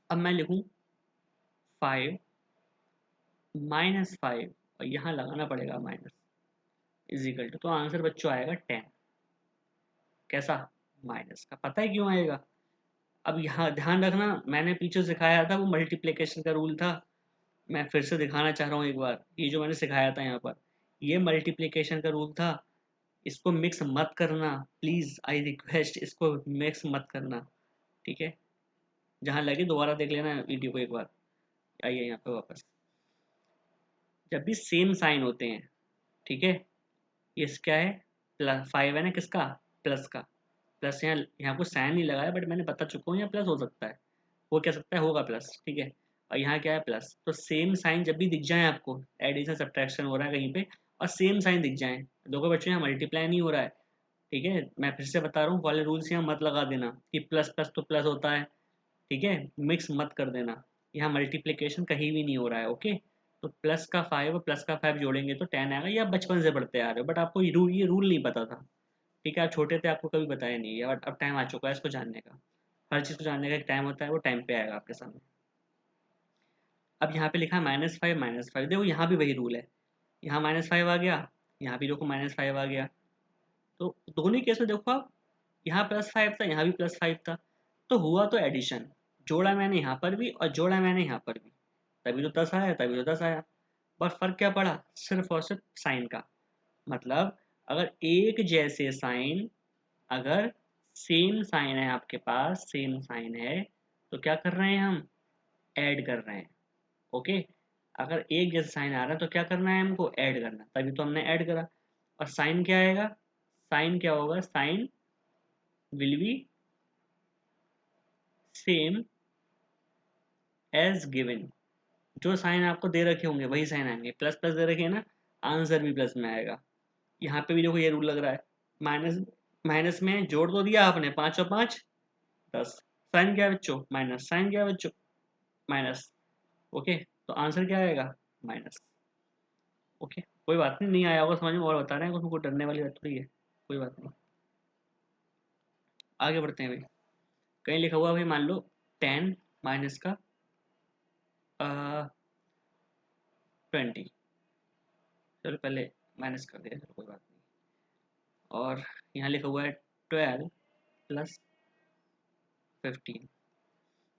अब मैं लिखूँ 5 -5, और यहाँ लगाना पड़ेगा माइनस, इज इक्वल टू, तो आंसर बच्चों आएगा 10। कैसा? माइनस का। पता है क्यों आएगा? अब यहाँ ध्यान रखना, मैंने पीछे सिखाया था वो मल्टीप्लिकेशन का रूल था, मैं फिर से दिखाना चाह रहा हूँ एक बार, ये जो मैंने सिखाया था यहाँ पर, ये मल्टीप्लिकेशन का रूल था। इसको मिक्स मत करना प्लीज़, आई रिक्वेस्ट, इसको मिक्स मत करना। ठीक है, जहाँ लगे दोबारा देख लेना वीडियो को एक बार। आइए यहाँ पे वापस। जब भी सेम साइन होते हैं, ठीक है, ये क्या है? प्लस 5 है ना, किसका? प्लस का। प्लस यहाँ यहाँ कुछ साइन नहीं लगाया, बट मैंने बता चुका हूँ यहाँ प्लस हो सकता है, हो क्या सकता है, होगा प्लस, ठीक है। और यहाँ क्या है? प्लस। तो सेम साइन जब भी दिख जाए आपको, एडिशन सब्ट्रैक्शन हो रहा है कहीं पे, और सेम साइन दिख जाए, देखो बच्चों यहाँ मल्टीप्लाई नहीं हो रहा है, ठीक है, मैं फिर से बता रहा हूँ, वाले रूल्स यहाँ मत लगा देना कि प्लस प्लस तो प्लस होता है, ठीक है, मिक्स मत कर देना। यहाँ मल्टीप्लिकेशन कहीं भी नहीं हो रहा है, ओके। तो प्लस का 5 और प्लस का 5 जोड़ेंगे तो 10 आएगा, ये आप बचपन से पढ़ते आ रहे हो, बट आपको ये रूल नहीं पता था, ठीक है, आप छोटे थे, आपको कभी बताया नहीं है, बट अब टाइम आ चुका है इसको जानने का। हर चीज़ को जानने का एक टाइम होता है, वो टाइम पे आएगा आपके सामने। अब यहाँ पे लिखा है -5 देखो यहाँ भी वही रूल है, यहाँ -5 आ गया, यहाँ भी देखो -5 आ गया। तो दोनों ही केस में देखो आप, यहाँ +5 था, यहाँ भी +5 था, तो हुआ तो एडिशन, जोड़ा मैंने यहाँ पर भी और जोड़ा मैंने यहाँ पर भी, तभी तो 10 आया, तभी तो 10 आया। बस फर्क क्या पड़ा? सिर्फ और सिर्फ साइन का। मतलब अगर एक जैसे साइन, अगर सेम साइन है आपके पास, सेम साइन है, तो क्या कर रहे हैं हम? ऐड कर रहे हैं, ओके। अगर एक जैसा साइन आ रहा है तो क्या करना है हमको? ऐड करना, तभी तो हमने ऐड करा। और साइन क्या आएगा? साइन क्या होगा? Sign will be same as given. जो साइन आपको दे रखे होंगे वही साइन आएंगे, प्लस प्लस दे रखे हैं ना, आंसर भी प्लस में आएगा। यहाँ पे भी देखो ये रूल लग रहा है, माइनस माइनस में जोड़ तो दिया आपने, 5 और 5 10, साइन क्या है बच्चों? माइनस, साइन क्या है बच्चों? माइनस, ओके, तो आंसर क्या आएगा? माइनस। ओके, कोई बात नहीं, नहीं आया होगा समझ में, और बता रहे हैं, उसमें कोई डरने वाली बात थोड़ी है, कोई बात नहीं। आगे बढ़ते हैं भाई। कहीं लिखा हुआ भाई, मान लो 10 माइनस का 20, चलो पहले माइनस कर दिया, चलो कोई बात नहीं। और यहाँ लिखा हुआ है 12 प्लस 15।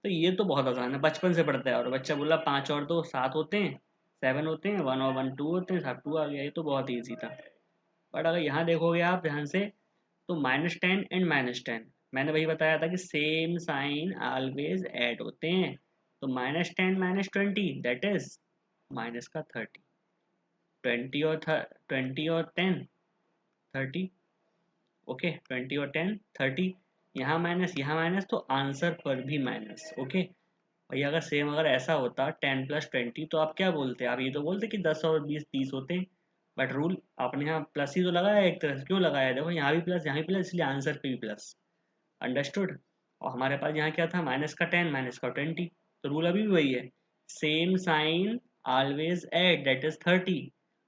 तो ये तो बहुत आसान है, बचपन से पढ़ता है। और बच्चा बोला 5 और 2 7 होते हैं, 7 होते हैं, 1 और 1 2 होते हैं, सब 2 आ गया। ये तो बहुत ईजी था। बट अगर यहाँ देखोगे आप ध्यान से, तो -10 एंड -10, मैंने वही बताया था कि सेम साइन ऑलवेज ऐड होते हैं। तो -10 -20 दैट इज माइनस का 30। 20 और 10 30। ओके, 20 और 10 30। यहाँ माइनस तो आंसर पर भी माइनस। ओके भैया, अगर सेम अगर ऐसा होता 10 + 20, तो आप क्या बोलते? आप ये तो बोलते कि 10 और 20 30 होते हैं। बट रूल आपने यहाँ प्लस ही तो लगाया, एक तरह से क्यों लगाया? देखो यहाँ भी प्लस, यहाँ भी प्लस, इसलिए आंसर पे भी प्लस। अंडरस्टूड? और हमारे पास यहाँ क्या था? -10 -20। तो रूल अभी भी वही है, same sign always add that is 30।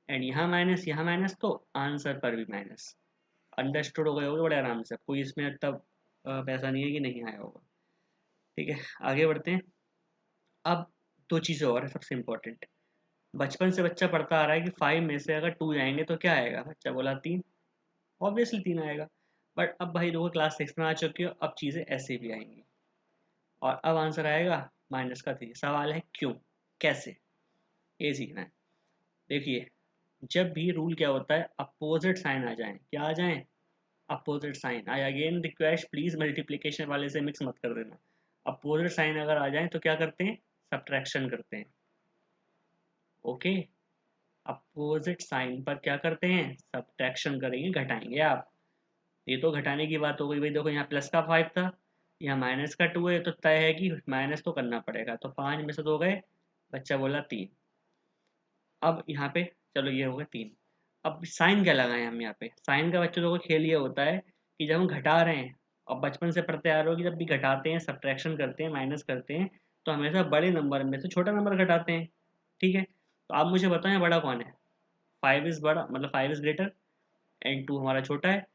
And यहाँ माइनस तो आंसर पर भी माइनस। अंडरस्टूड हो गए होगे बड़े आराम से, कोई इसमें तब पैसा नहीं है कि नहीं आया होगा। ठीक है, आगे बढ़ते हैं। अब दो चीज़ें और है सबसे इम्पोर्टेंट। बचपन से बच्चा पढ़ता आ रहा है कि 5 में से अगर 2 जाएंगे तो क्या आएगा? बच्चा बोला 3। ऑब्वियसली 3 आएगा। बट अब भाई देखो, क्लास 6 में आ चुके हो, अब चीज़ें ऐसे भी आएंगी। और अब आंसर आएगा -3। सवाल है क्यों, कैसे, ये सीखना है। देखिए, जब भी रूल क्या होता है, अपोजिट साइन आ जाए, क्या आ जाए? Opposite sign. I again request, please multiplication वाले से मिक्स मत कर देना। अपोजिट साइन अगर आ जाए तो क्या करते हैं? सब्ट्रैक्शन करते हैं। ओके, अपोजिट साइन पर क्या करते हैं? सब्ट्रैक्शन करेंगे, घटाएंगे आप। ये तो घटाने की बात हो गई भाई। देखो यहाँ प्लस का 5 था, यहाँ माइनस का 2 है, तो तय है कि माइनस तो करना पड़ेगा। तो 5 में से 2 गए, बच्चा बोला 3। अब यहाँ पे चलो ये हो गया 3। अब साइन क्या लगाएं हम यहाँ पे? साइन का बच्चों को खेल ये होता है कि जब हम घटा रहे हैं, और बचपन से पढ़ते आ रहे हो कि जब भी घटाते हैं, सब्ट्रैक्शन करते हैं, माइनस करते हैं, तो हमेशा बड़े नंबर में से छोटा नंबर घटाते हैं। ठीक है, तो आप मुझे बताओ यहाँ बड़ा कौन है? 5 इज बड़ा, मतलब 5 इज ग्रेटर एंड 2 हमारा छोटा है।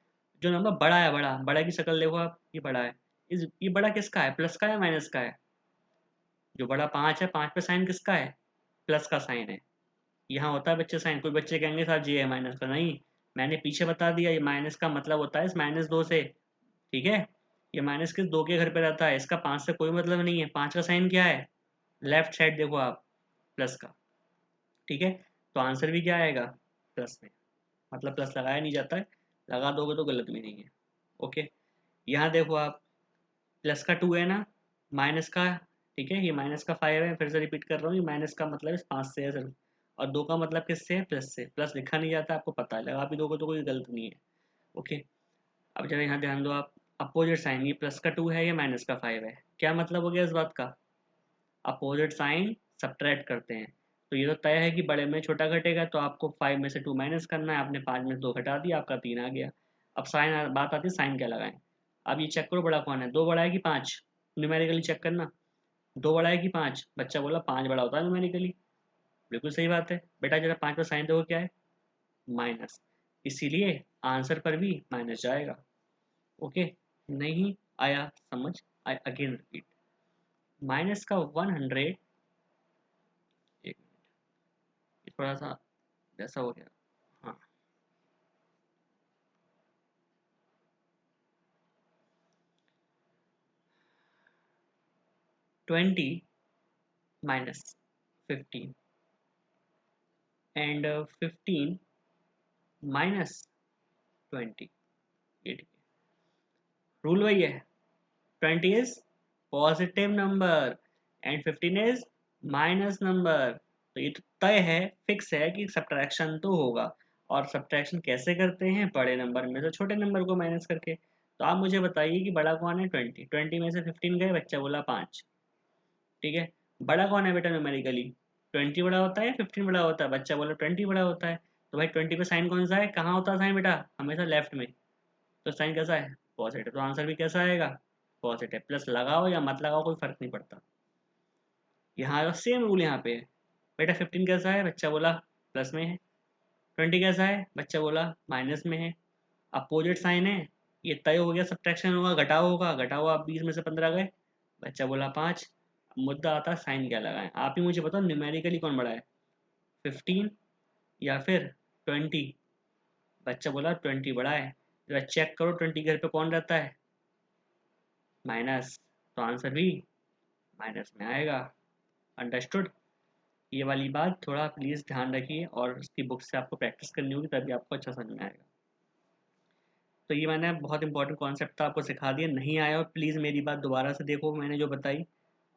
जो नंबर बड़ा है, बड़ा बड़ा की शक्ल देखो आप, ये बड़ा है। इस ये बड़ा किसका है? प्लस का या माइनस का है? जो बड़ा 5 है, 5 पे साइन किसका है? प्लस का साइन है। यहाँ होता है बच्चे साइन। कोई बच्चे कहेंगे साहब ये है माइनस का, नहीं, मैंने पीछे बता दिया। ये माइनस का मतलब होता है इस -2 से। ठीक है, ये माइनस किस 2 के घर पे रहता है, इसका 5 से कोई मतलब नहीं है। 5 का साइन क्या है? लेफ्ट साइड देखो आप, प्लस का। ठीक है, तो आंसर भी क्या आएगा? प्लस में। मतलब प्लस लगाया नहीं जाता है, लगा दोगे तो गलत भी नहीं है। ओके, यहाँ देखो आप, प्लस का 2 है ना, माइनस का। ठीक है, ये माइनस का 5 है, फिर से रिपीट कर रहा हूँ, ये माइनस का मतलब इस 5 से है सिर्फ। और 2 का मतलब किससे है? प्लस से। प्लस लिखा नहीं जाता, आपको पता है, लगा भी दोगे तो कोई गलत नहीं है। ओके, अब जरा यहाँ ध्यान दो आप, अपोजिट साइन, ये प्लस का 2 है, ये माइनस का 5 है। क्या मतलब हो गया इस बात का? अपोजिट साइन सब्ट्रैक्ट करते हैं। तो ये तो तय है कि बड़े में छोटा घटेगा, तो आपको 5 में से 2 माइनस करना है। आपने 5 में से 2 घटा दिया, आपका 3 आ गया। अब साइन बात आती है, साइन क्या लगाएं? अब ये चेक करो, बड़ा कौन है? 2 बड़ा है कि 5? न्यूमेरिकली चेक करना, 2 बड़ा है कि 5? बच्चा बोला 5 बड़ा होता है न्यूमेरिकली। बिल्कुल सही बात है बेटा, जरा 5 पर साइन देखो क्या है? माइनस। इसीलिए आंसर पर भी माइनस जाएगा। ओके, नहीं आया समझ? आई अगेन रिपीट, माइनस का 100, एक मिनट, थोड़ा सा ऐसा हो गया। हाँ, 20 -15 एंड 15 -20। ये ठीक है, रूल वही है। 20 is positive number and 15 is minus number. तो ये तो तय है, फिक्स है कि सब्ट्रैक्शन तो होगा। और सब्ट्रैक्शन कैसे करते हैं? बड़े नंबर में से छोटे नंबर को माइनस करके। तो आप मुझे बताइए कि बड़ा कौन है? 20। 20 में से 15 गए, बच्चा बोला 5। ठीक है, बड़ा कौन है बेटा न्यूमेरिकली? 20 बड़ा होता है या 15 बड़ा होता है? बच्चा बोला 20 बड़ा होता है। तो भाई 20 पे साइन कौन सा है? कहाँ होता है साइन बेटा? हमेशा लेफ्ट में। तो साइन कैसा है? पॉजिटिव। तो आंसर भी कैसा आएगा? पॉजिटिव। प्लस लगाओ या मत लगाओ, कोई फर्क नहीं पड़ता। यहाँ सेम रूल यहाँ पे है। बेटा 15 कैसा है? बच्चा बोला प्लस में है। 20 कैसा है? बच्चा बोला माइनस में है। अपोजिट साइन है, ये तय हो गया, सब्ट्रैक्शन होगा, घटाओ होगा, घटाओ। आप 20 में से 15 गए, बच्चा बोला 5। मुद्दा आता है साइन क्या लगाएं। आप ही मुझे बताओ न्यूमेरिकली कौन बड़ा है, 15 या फिर 20? बच्चा बोला 20 बड़ा है। जरा चेक करो 20 घर पे कौन रहता है, माइनस, तो आंसर भी माइनस में आएगा। अंडरस्टूड। ये वाली बात थोड़ा प्लीज़ ध्यान रखिए और उसकी बुक से आपको प्रैक्टिस करनी होगी, तभी आपको अच्छा समझ में आएगा। तो ये मैंने बहुत इंपॉर्टेंट कॉन्सेप्ट आपको सिखा दिया, नहीं आया और प्लीज़ मेरी बात दोबारा से देखो, मैंने जो बताई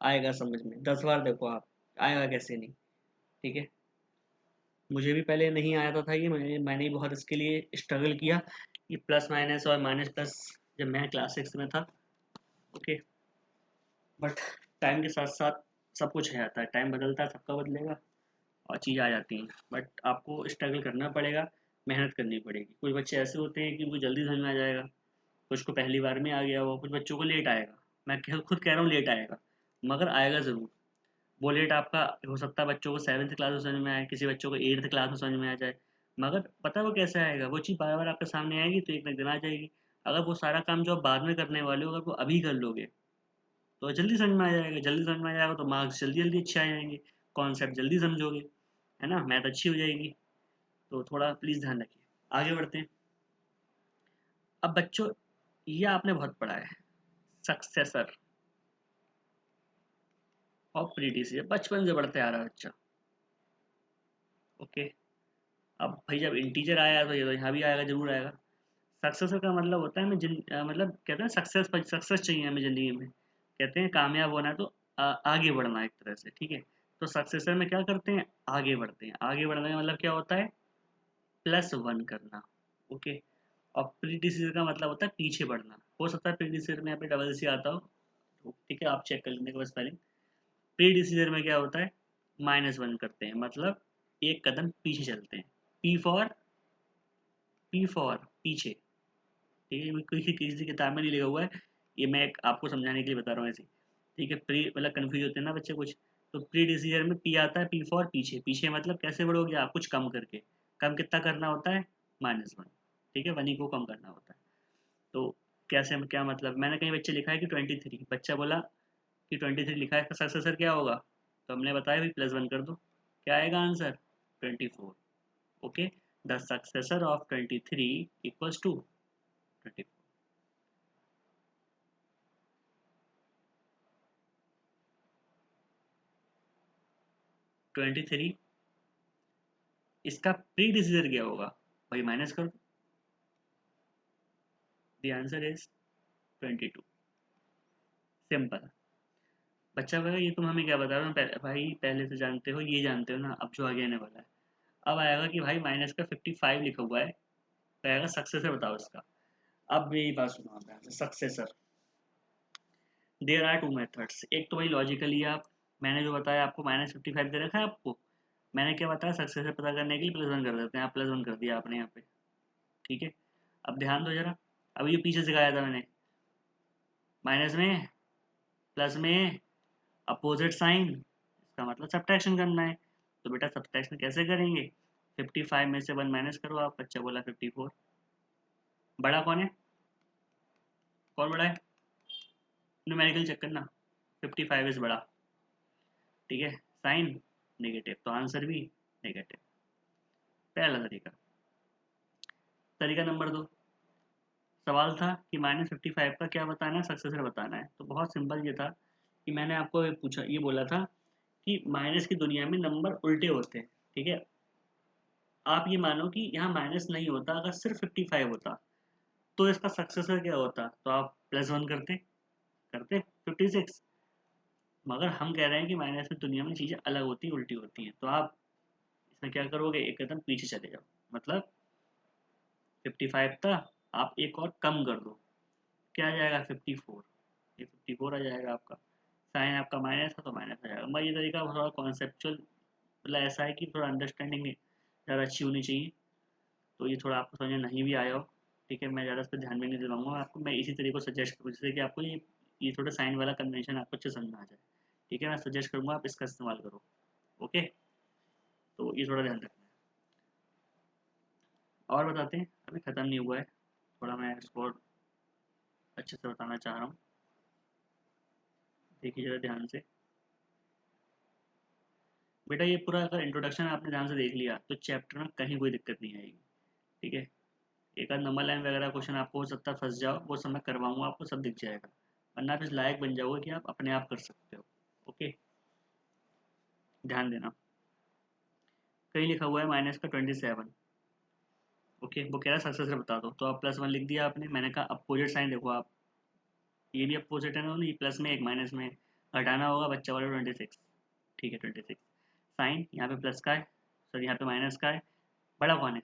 आएगा समझ में, 10 बार देखो आप, आएगा कैसे नहीं। ठीक है, मुझे भी पहले नहीं आता था ये, मैंने भी बहुत इसके लिए स्ट्रगल किया, ये प्लस माइनस और माइनस प्लस, जब मैं क्लास 6 में था। ओके, बट टाइम के साथ साथ सब कुछ है आता है, टाइम बदलता है, सबका बदलेगा और चीज़ आ जाती हैं, बट आपको स्ट्रगल करना पड़ेगा, मेहनत करनी पड़ेगी। कुछ बच्चे ऐसे होते हैं कि उनको जल्दी समझ में आ जाएगा, कुछ को पहली बार में आ गया हो, कुछ बच्चों को लेट आएगा, मैं खुद कह रहा हूँ लेट आएगा, मगर आएगा ज़रूर। वो लेट आपका हो सकता है बच्चों को 7th क्लास में समझ में आए, किसी बच्चों को 8th क्लास में समझ में आ जाए, मगर पता है वो कैसे आएगा, वो चीज़ बार बार आपके सामने आएगी तो एक ना एक दिन आ जाएगी। अगर वो सारा काम जो आप बाद में करने वाले हो, अगर वो अभी कर लोगे तो जल्दी समझ में आ जाएगा, जल्दी समझ में आ जाएगा तो मार्क्स जल्दी जल्दी अच्छे आ जाएंगे, कॉन्सेप्ट जल्दी समझोगे, है ना, मैथ अच्छी हो जाएगी। तो थोड़ा प्लीज़ ध्यान रखिए। आगे बढ़ते हैं। अब बच्चों, ये आपने बहुत पढ़ा है, सक्सेसर और प्रीडिसीजर, बचपन से पढ़ते आ रहा है बच्चा। ओके, अब भाई जब इंटीजर आया तो ये तो यहाँ भी आएगा, जरूर आएगा। सक्सेसर का मतलब होता है हमें मतलब कहते हैं सक्सेस चाहिए हमें ज़िंदगी में, कहते हैं कामयाब होना है तो आगे बढ़ना है एक तरह से, ठीक है। तो सक्सेसर में क्या करते हैं, आगे बढ़ते हैं, आगे बढ़ने का मतलब क्या होता है, +1 करना। ओके, और प्रीडिसीजर का मतलब होता है पीछे बढ़ना, हो सकता है प्रीडिसीजर में यहाँ पे डबल सी आता हो, तो ठीक है आप चेक कर लेने के बाद स्पेलिंग। प्रीडिसीजर में क्या होता है, -1 करते हैं, मतलब एक कदम पीछे चलते हैं। पी फॉर, पी फॉर पीछे, ठीक है, ये किसी किताब में नहीं लिखा हुआ है, ये मैं एक आपको समझाने के लिए बता रहा हूँ ऐसे। ठीक है, प्री मतलब कंफ्यूज होते हैं ना बच्चे कुछ, तो प्री डिसीजर में पी आता है, पी फॉर पीछे, पीछे मतलब कैसे बढ़ोगे आप, कुछ कम करके, कम कितना करना होता है, -1, ठीक है, 1 ही को कम करना होता है। तो कैसे, क्या मतलब, मैंने कहीं बच्चे लिखा है कि 23, बच्चा बोला कि 23 लिखा है, इसका सक्सेसर क्या होगा, तो हमने बताया भाई +1 कर दो, क्या आएगा answer, 24। Okay, the successor of 23 equals to 24। 23, इसका प्री डिसीजर क्या होगा, भाई माइनस कर दो, द आंसर इज 22। सिंपल। बच्चा बोला ये तुम हमें क्या बता रहे हो, भाई पहले से जानते हो, ये जानते हो ना, अब जो आगे आने वाला है, अब आएगा कि भाई माइनस का 55 लिखा हुआ है, तो आएगा सक्सेसर बताओ इसका। अब मेरी बात सुनो, आप successor, there are two methods, एक तो भाई लॉजिकली आप, मैंने जो बताया आपको -55 दे रखा है आपको, मैंने क्या बताया, सक्सेसर पता करने के लिए +1 कर देते हैं, आप +1 कर दिया आपने यहाँ पे, ठीक है। अब ध्यान दो जरा, अब ये पीछे सिखाया था मैंने, माइनस में, प्लस में, अपोजिट साइन, इसका मतलब सब्ट्रैक्शन करना है, तो बेटा सब्ट्रैक्शन कैसे करेंगे, 55 में से 1 माइनस करो आप, बच्चा बोला 54, बड़ा कौन है, कौन बड़ा है, न्यूमेरिकल चेक करना, 55 इज बड़ा, ठीक है, साइन नेगेटिव, तो आंसर भी नेगेटिव। पहला तरीका। तरीका नंबर 2, सवाल था कि -55 का क्या बताना है, सक्सेसर बताना है, तो बहुत सिंपल ये था कि मैंने आपको ये पूछा, ये बोला था कि माइनस की दुनिया में नंबर उल्टे होते हैं, ठीक है। आप ये मानो कि यहाँ माइनस नहीं होता, अगर सिर्फ 55 होता तो इसका सक्सेसर क्या होता, तो आप +1 करते, करते 56, मगर हम कह रहे हैं कि माइनस की दुनिया में चीज़ें अलग होती हैं, उल्टी होती हैं, तो आप इसमें क्या करोगे, एक कदम पीछे चले जाओ, मतलब 55 था, आप एक और कम कर दो, क्या आ जाएगा, 54, ये 54 आ जाएगा आपका, साइन आपका माइनस था तो माइनस आ जाएगा। मैं ये तरीका थोड़ा कॉन्सेप्चुअल, मतलब ऐसा है कि थोड़ा अंडरस्टैंडिंग ज़्यादा अच्छी होनी चाहिए, तो ये थोड़ा आपको समझ में नहीं भी आया हो, ठीक है, मैं ज़्यादा इस पर ध्यान भी नहीं दिलाऊंगा आपको, मैं इसी तरीके को सजेस्ट करूँ जिससे कि आपको ये थोड़ा साइन वाला कन्वेंशन आपको अच्छे समझ में आ जाए, ठीक है, मैं सजेस्ट करूँगा आप इसका इस्तेमाल करो। ओके, तो ये थोड़ा ध्यान रखना है। और बताते हैं, अभी ख़त्म नहीं हुआ है, थोड़ा मैं इसको और अच्छे से बताना चाह रहा हूँ, देखिए ज़रा ध्यान से। बेटा ये पूरा अगर इंट्रोडक्शन आपने ध्यान से देख लिया तो चैप्टर में कहीं कोई दिक्कत नहीं आएगी, ठीक है। एक आध नंबर लाइन वगैरह क्वेश्चन आपको हो सकता है फंस जाओ, वो सब मैं करवाऊंगा, आपको सब दिख जाएगा, वरना आप इस लायक बन जाओगे कि आप अपने आप कर सकते हो। ओके, ध्यान देना। कहीं लिखा हुआ है माइनस का 27। ओके, वो कह रहा है सक्सेसर बता दो, तो आप +1 लिख दिया आपने। मैंने कहा अपोजिट साइन देखो आप, ये भी अपोजिट है ना, नहीं प्लस में एक माइनस में, घटाना होगा बच्चा वाला 26। ठीक है 26। साइन यहाँ पे प्लस का है, सॉरी यहाँ पे माइनस का है। बड़ा कौन है?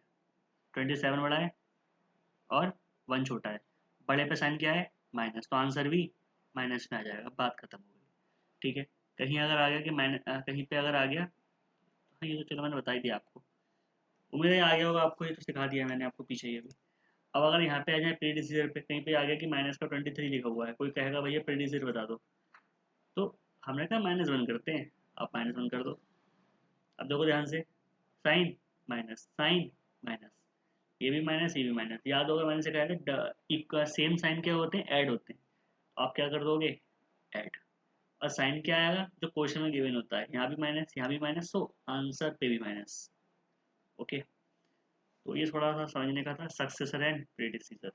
27 बड़ा है और 1 छोटा है। बड़े पे साइन क्या है? माइनस, तो आंसर भी माइनस में आ जाएगा, बात खत्म हो गई। ठीक है, कहीं अगर आ गया कि कहीं पे अगर आ गया, हाँ ये तो चलो मैंने बता ही दिया आपको, उम्मीद है आ गया होगा आपको, ये तो सिखा दिया मैंने आपको पीछे ये भी। अब अगर यहाँ पे आ जाए प्रीडिसीजर पे, कहीं पे आ गया कि माइनस का 23 लिखा हुआ है, कोई कहेगा भैया प्रीडिसीजर बता दो, तो हमने कहा -1 करते हैं, आप -1 कर दो। अब देखो ध्यान से, साइन माइनस साइन माइनस, ये भी माइनस ये भी माइनस, याद होगा मैंने सिखाया था इक्वल सेम साइन क्या होते हैं? ऐड होते हैं। आप क्या कर दोगे? ऐड। और साइन क्या आएगा? जो क्वेश्चन में गिवन होता है, यहाँ भी माइनस यहाँ भी माइनस, सो आंसर पे भी माइनस। ओके, तो ये थोड़ा सा समझने का था, सक्सेसर एंड प्रीडिसीजर।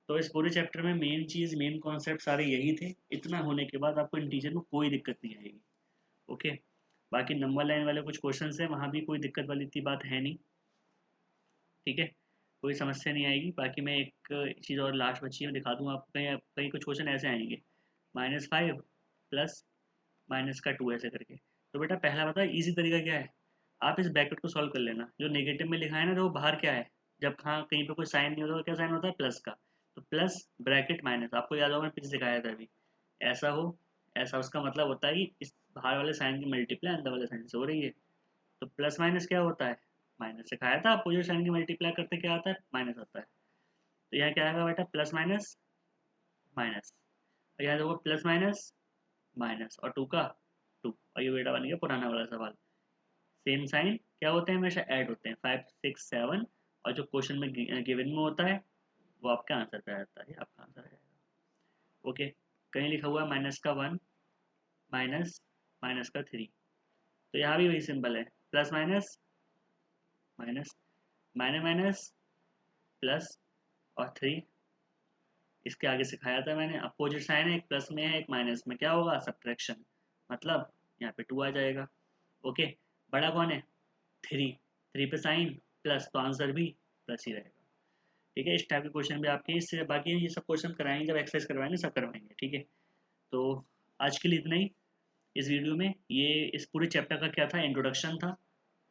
तो इस पूरे चैप्टर में मेन चीज़ मेन कॉन्सेप्ट सारे यही थे। इतना होने के बाद आपको इंटीजर में कोई दिक्कत नहीं आएगी। ओके, बाकी नंबर लाइन वाले कुछ क्वेश्चन है, वहाँ भी कोई दिक्कत वाली इतनी बात है नहीं। ठीक है, कोई समस्या नहीं आएगी। बाकी मैं एक चीज़ और लास्ट बच्ची में दिखा दूँ आपको, कहीं कहीं कुछ क्वेश्चन ऐसे आएंगे, -5 प्लस -2 ऐसे करके। तो बेटा पहला बता इजी तरीका क्या है, आप इस ब्रैकेट को सॉल्व कर लेना। जो नेगेटिव में लिखा है ना, तो वो बाहर क्या है, जब हाँ कहीं पे कोई साइन नहीं होता तो क्या साइन होता है? प्लस का। तो प्लस ब्रैकेट माइनस, आपको याद होगा मैंने पीछे सिखाया था अभी, ऐसा हो ऐसा, उसका मतलब होता है कि इस बाहर वाले साइन की मल्टीप्लाई अंदर वाले साइन से हो रही है। तो प्लस माइनस क्या होता है? माइनस। सिखाया था आपको, जो साइन की मल्टीप्लाई करते क्या आता है? माइनस आता है। तो यहाँ क्या आएगा बेटा? प्लस माइनस माइनस, और यहाँ देखो प्लस माइनस माइनस और 2 का 2, और ये बेटा बन गया पुराना वाला सवाल। सेम साइन क्या होते हैं? हमेशा ऐड होते हैं, 5 6 7, और जो क्वेश्चन में गिवन में होता है वो आपका आंसर पे आ जाता है, आपका आंसर आ जाएगा। ओके, कहीं लिखा हुआ है -1 माइनस -3, तो यहाँ भी वही सिंबल है, plus minus minus, minus minus plus और 3। इसके आगे सिखाया था मैंने, अपोजिट साइन है, एक प्लस में है एक माइनस में, क्या होगा? सब्ट्रैक्शन, मतलब यहाँ पे 2 आ जाएगा। ओके, बड़ा कौन है? 3, 3 पे साइन प्लस, तो आंसर भी प्लस ही रहेगा। ठीक है, इस टाइप के क्वेश्चन भी आपके इससे, बाकी ये सब क्वेश्चन कराएंगे जब एक्सरसाइज करवाएंगे, सब करवाएंगे। ठीक है, तो आज के लिए इतना ही। इस वीडियो में ये इस पूरे चैप्टर का क्या था, इंट्रोडक्शन था,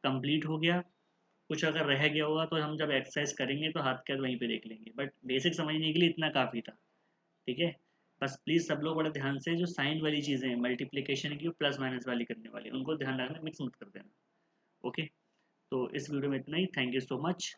कंप्लीट हो गया। कुछ अगर रह गया होगा तो हम जब एक्सरसाइज करेंगे तो हाथ के हाथ वहीं पे देख लेंगे, बट बेसिक समझने के लिए इतना काफ़ी था। ठीक है, बस प्लीज़ सब लोग बड़े ध्यान से जो साइन वाली चीज़ें हैं, मल्टीप्लिकेशन की प्लस माइनस वाली करने वाली, उनको ध्यान रखना, मिक्स मत कर देना। ओके, तो इस वीडियो में इतना ही। Thank you so much.